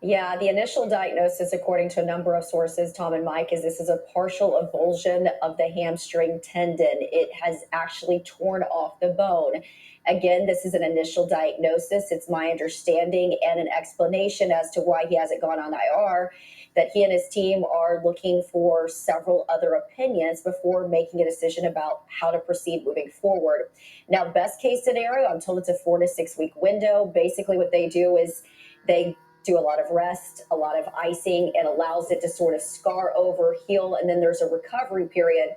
Yeah, the initial diagnosis, according to a number of sources, Tom and Mike, is this is a partial avulsion of the hamstring tendon. It has actually torn off the bone. Again, this is an initial diagnosis. It's my understanding and an explanation as to why he hasn't gone on IR, that he and his team are looking for several other opinions before making a decision about how to proceed moving forward. Now, best case scenario, I'm told it's a 4 to 6 week window. Basically, what they do is they do a lot of rest, a lot of icing, and allows it to sort of scar over, heal, and then there's a recovery period.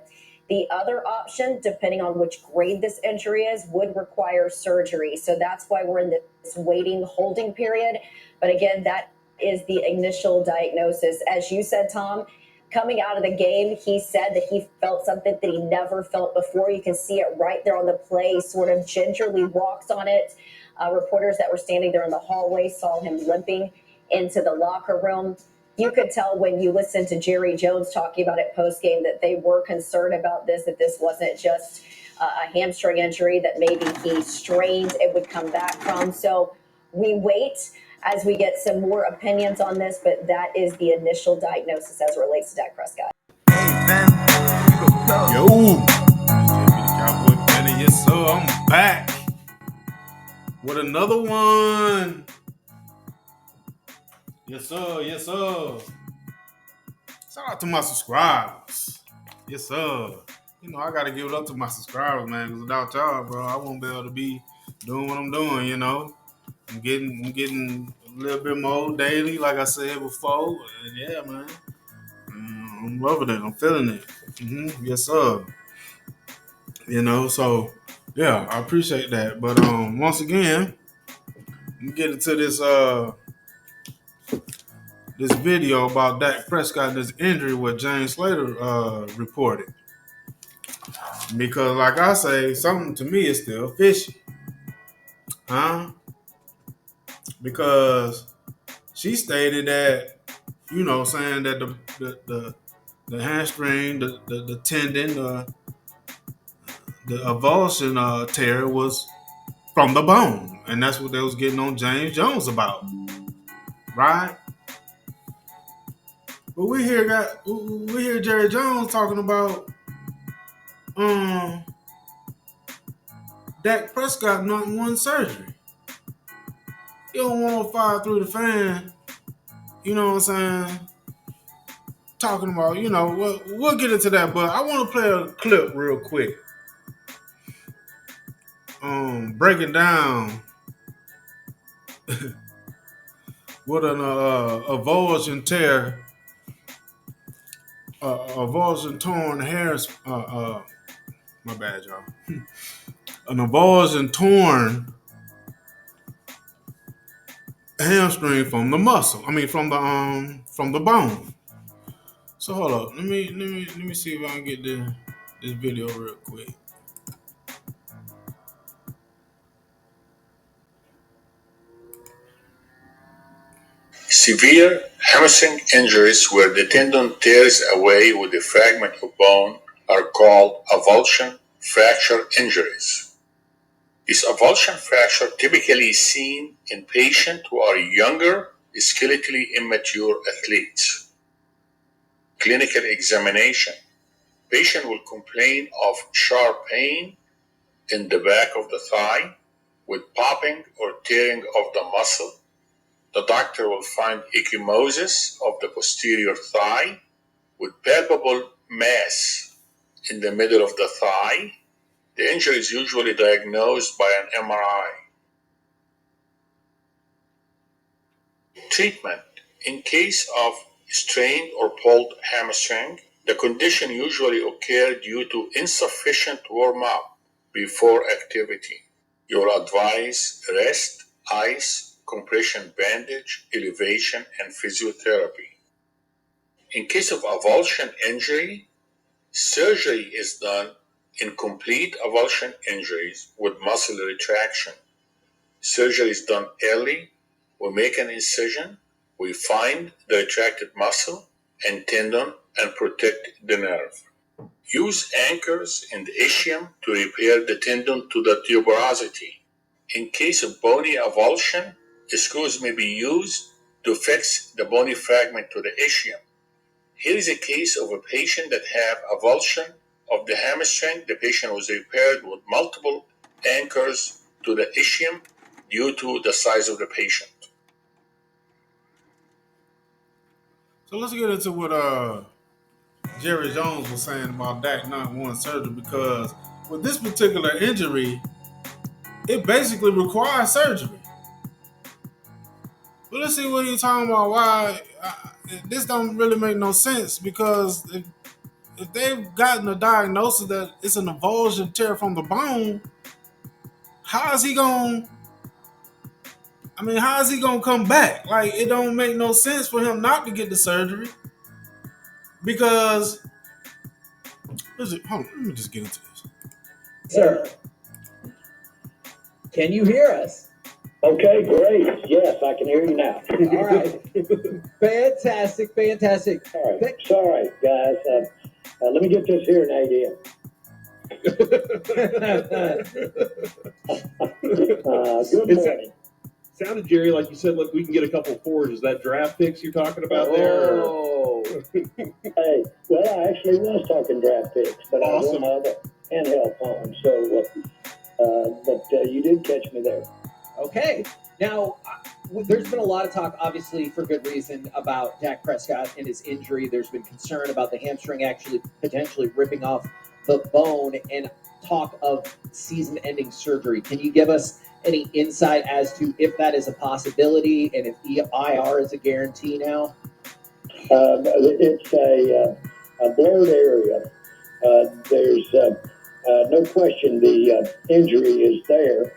The other option, depending on which grade this injury is, would require surgery. So that's why we're in this waiting, holding period. But again, that is the initial diagnosis. As you said, Tom, coming out of the game, he said that he felt something that he never felt before. You can see it right there on the play, sort of gingerly walks on it. Reporters that were standing there in the hallway saw him limping into the locker room. You could tell when you listened to Jerry Jones talking about it post game that they were concerned about this, that this wasn't just a hamstring injury that maybe he strained and would come back from. So we wait as we get some more opinions on this, but that is the initial diagnosis as it relates to Dak Prescott. Hey, man. Yo, JB the Cowboy Benny. Yes, sir. I'm back with another one. Yes, sir. Yes, sir. Shout out to my subscribers. Yes, sir. You know, I got to give it up to my subscribers, man, because without y'all, bro, I won't be able to be doing what I'm doing, you know. I'm getting a little bit more daily, like I said before. And yeah, man. I'm loving it. I'm feeling it. Yes, sir. You know, so yeah, I appreciate that. But once again, I'm getting to this video about Dak Prescott and his injury, what James Slater reported. Because like I say, something to me is still fishy. Huh? Because she stated that, you know, saying that the hamstring, the tendon, the avulsion tear was from the bone. And that's what they was getting on James Jones about. Right? But we hear Jerry Jones talking about Dak Prescott not one surgery. You don't want to fire through the fan. You know what I'm saying? Talking about, you know, we'll get into that, but I want to play a clip real quick. Breaking down what an avulsion tear, avulsion torn hairs. My bad, y'all. An avulsion torn hamstring from the muscle. I mean, from the bone. So hold up. Let me see if I can get this video real quick. Severe hamstring injuries where the tendon tears away with a fragment of bone are called avulsion fracture injuries. This avulsion fracture typically is seen in patients who are younger, skeletally immature athletes. Clinical examination. Patient will complain of sharp pain in the back of the thigh with popping or tearing of the muscle. The doctor will find ecchymosis of the posterior thigh with palpable mass in the middle of the thigh. The injury is usually diagnosed by an MRI. Treatment. In case of strained or pulled hamstring, the condition usually occurs due to insufficient warm-up before activity. You'll advise rest, ice, compression bandage, elevation, and physiotherapy. In case of avulsion injury, surgery is done in complete avulsion injuries with muscle retraction. Surgery is done early. We make an incision. We find the retracted muscle and tendon and protect the nerve. Use anchors and ischium to repair the tendon to the tuberosity. In case of bony avulsion, screws may be used to fix the bony fragment to the ischium. Here is a case of a patient that had avulsion of the hamstring. The patient was repaired with multiple anchors to the ischium due to the size of the patient. So let's get into what Jerry Jones was saying about Dak not wanting surgery, because with this particular injury, it basically requires surgery. But let's see what he's talking about. Why this don't really make no sense, because if they've gotten a diagnosis that it's an avulsion tear from the bone, how is he gonna come back? Like, it don't make no sense for him not to get the surgery, because hold on, let me just get into this. Sir, can you hear us? Okay, great. Yes, I can hear you now. All right. Fantastic. All right. Sorry, guys. Let me get this here in ADM. Good morning. Sounded, Jerry, like you said, look, we can get a couple forwards. Is that draft picks you're talking about there? Oh. Hey, well, I actually was talking draft picks, but I was on my other handheld phone. So, but you did catch me there. Okay. Now, there's been a lot of talk, obviously, for good reason, about Dak Prescott and his injury. There's been concern about the hamstring actually potentially ripping off the bone and talk of season-ending surgery. Can you give us any insight as to if that is a possibility and if IR is a guarantee now? It's a blurred area. There's no question the injury is there.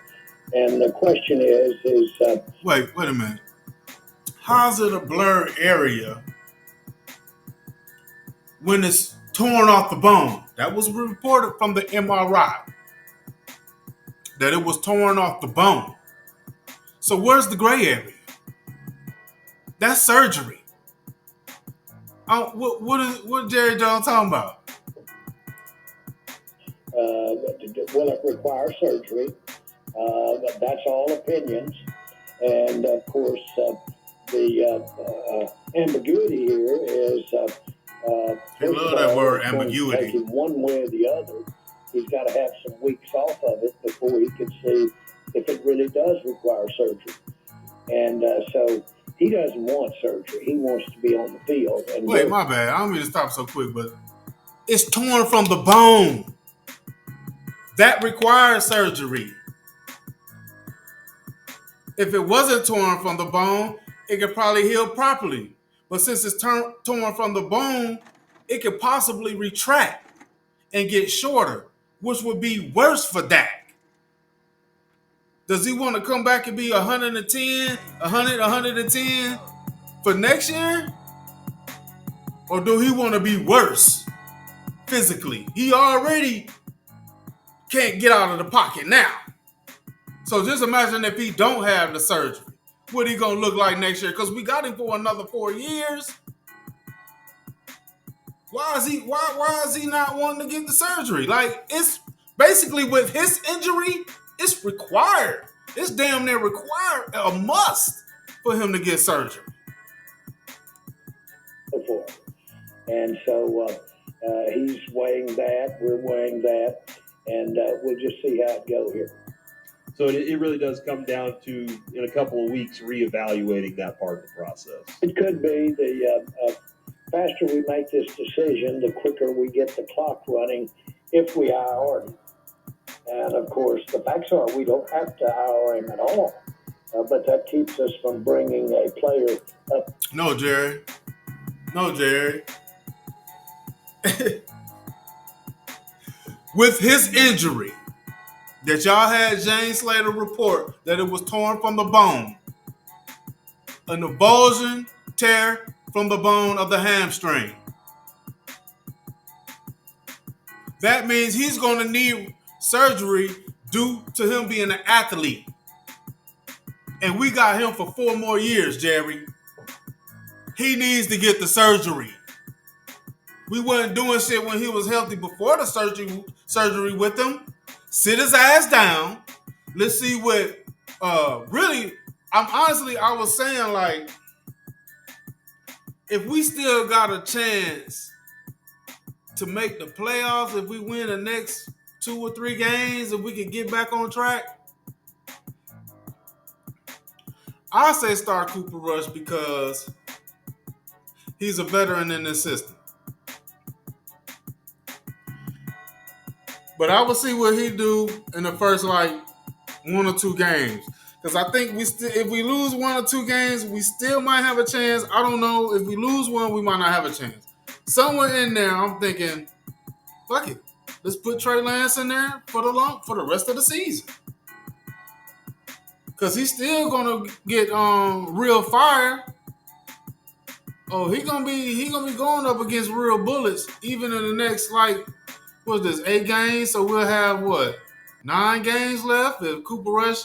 And the question is wait a minute. How's it a blurred area when it's torn off the bone? That was reported from the MRI, that it was torn off the bone. So where's the gray area? That's surgery. What Jerry Jones talking about? Will it require surgery? That's all opinions. And of course, the ambiguity here is I love that word, ambiguity. Taking one way or the other. He's got to have some weeks off of it before he can see if it really does require surgery. And so he doesn't want surgery. He wants to be on the field. And wait, my bad. I don't mean to stop so quick, but it's torn from the bone. That requires surgery. If it wasn't torn from the bone, it could probably heal properly. But since it's torn from the bone, it could possibly retract and get shorter, which would be worse for Dak. Does he want to come back and be 110, 100, 110 for next year? Or do he want to be worse physically? He already can't get out of the pocket now. So just imagine if he don't have the surgery. What he gonna look like next year? Because we got him for another 4 years. Why is he not wanting to get the surgery? Like, it's basically, with his injury, it's required. It's damn near required, a must for him to get surgery. And so he's weighing that, we're weighing that, and we'll just see how it goes here. So it really does come down to, in a couple of weeks, reevaluating that part of the process. It could be the faster we make this decision, the quicker we get the clock running if we IR him. And of course, the facts are we don't have to IR him at all, but that keeps us from bringing a player up. No, Jerry. With his injury, that y'all had James Slater report that it was torn from the bone, an avulsion tear from the bone of the hamstring. That means he's going to need surgery due to him being an athlete. And we got him for 4 more years, Jerry. He needs to get the surgery. We wasn't doing shit when he was healthy before the surgery with him. Sit his ass down. Let's see what I was saying, like, if we still got a chance to make the playoffs, if we win the next 2 or 3 games, if we can get back on track, I say start Cooper Rush because he's a veteran in this system. But I will see what he do in the first 1 or 2 games. Because I think if we lose 1 or 2 games, we still might have a chance. I don't know. If we lose one, we might not have a chance. Somewhere in there, I'm thinking, fuck it. Let's put Trey Lance in there for the rest of the season. Because he's still gonna get real fire. Oh, he gonna be going up against real bullets even in the next 8 games. So we'll have 9 games left. If Cooper Rush,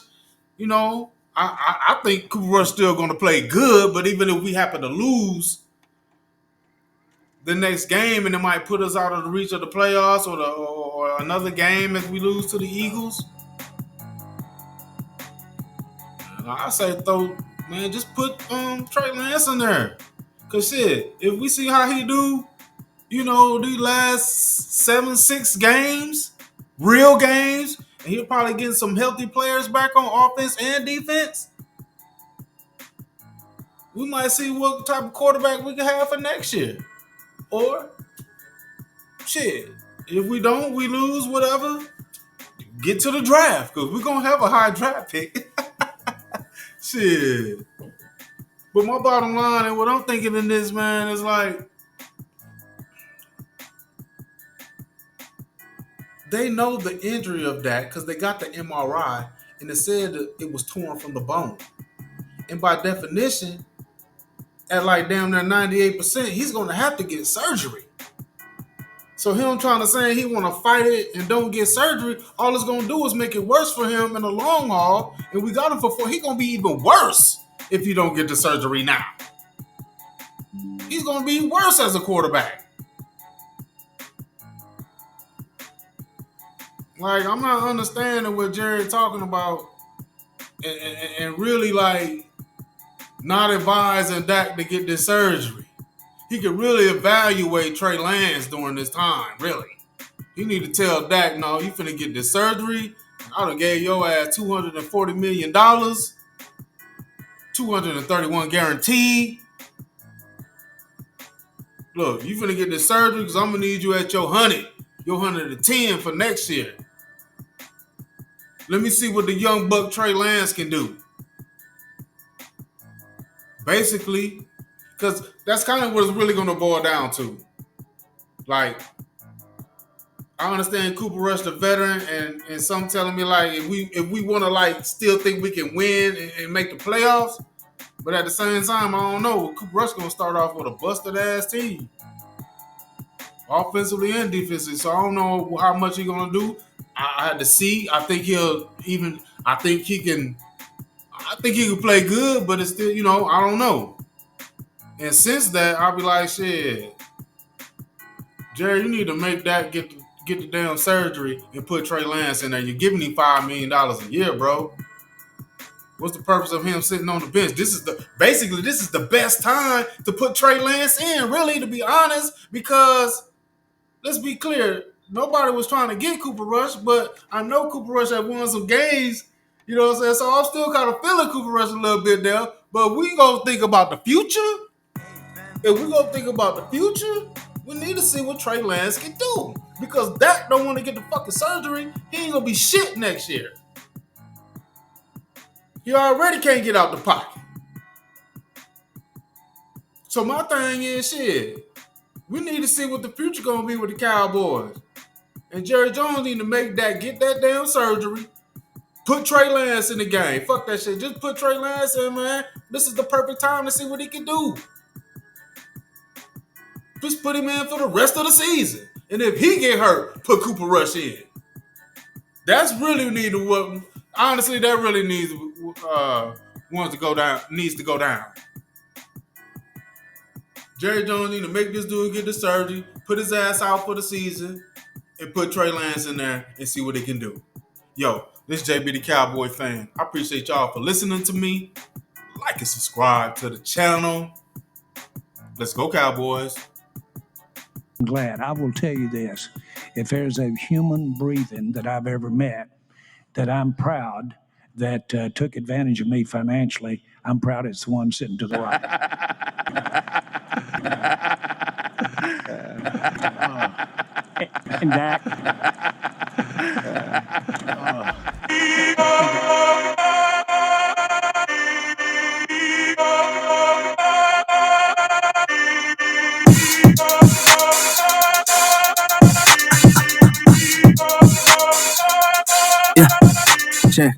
I think Cooper Rush still gonna play good. But even if we happen to lose the next game and it might put us out of the reach of the playoffs or another game if we lose to the Eagles, I say just put Trey Lance in there. Cause shit, if we see how he do, these last 6 games, real games, and he'll probably get some healthy players back on offense and defense, we might see what type of quarterback we can have for next year. Or shit, if we don't, we lose, whatever, get to the draft, because we're gonna have a high draft pick. Shit. But my bottom line and what I'm thinking in this, man, is they know the injury of Dak because they got the MRI and it said that it was torn from the bone. And by definition, at damn near 98%, he's going to have to get surgery. So him trying to say he want to fight it and don't get surgery, all it's going to do is make it worse for him in the long haul. And we got him for 4. He's going to be even worse if he don't get the surgery now. He's going to be worse as a quarterback. I'm not understanding what Jerry talking about and really not advising Dak to get this surgery. He could really evaluate Trey Lance during this time, really. You need to tell Dak, no, you finna get this surgery. I done gave your ass $240 million, 231 guaranteed. Look, you finna get this surgery because I'm gonna need you at your 110 for next year. Let me see what the young buck Trey Lance can do. Basically, because that's kind of what it's really going to boil down to. I understand Cooper Rush, the veteran, and some telling me if we want to still think we can win and make the playoffs, but at the same time, I don't know. Cooper Rush going to start off with a busted ass team, offensively and defensively. So I don't know how much he's going to do. I had to see. I think he can play good, but it's still, I don't know. And since that, I'll be like, shit, Jerry, you need to make that get the damn surgery and put Trey Lance in there. You're giving him $5 million a year, bro. What's the purpose of him sitting on the bench? This is the best time to put Trey Lance in, really, to be honest, because let's be clear, nobody was trying to get Cooper Rush, but I know Cooper Rush had won some games, you know what I'm saying? So I'm still kind of feeling Cooper Rush a little bit there, but we gonna think about the future. If we're going to think about the future, we need to see what Trey Lance can do. Because Dak don't want to get the fucking surgery. He ain't going to be shit next year. He already can't get out the pocket. So my thing is, shit, we need to see what the future going to be with the Cowboys. And Jerry Jones need to make Dak get that damn surgery. Put Trey Lance in the game. Fuck that shit. Just put Trey Lance in, man. This is the perfect time to see what he can do. Just put him in for the rest of the season. And if he get hurt, put Cooper Rush in. That's really needed. Honestly, that really needs to go down. Jerry Jones need to make this dude get the surgery, put his ass out for the season, and put Trey Lance in there and see what he can do. Yo, this is JB the Cowboy fan. I appreciate y'all for listening to me. Like and subscribe to the channel. Let's go, Cowboys. I'm glad. I will tell you this. If there's a human breathing that I've ever met that I'm proud that took advantage of me financially, I'm proud it's the one sitting to the right. And Dak. Check.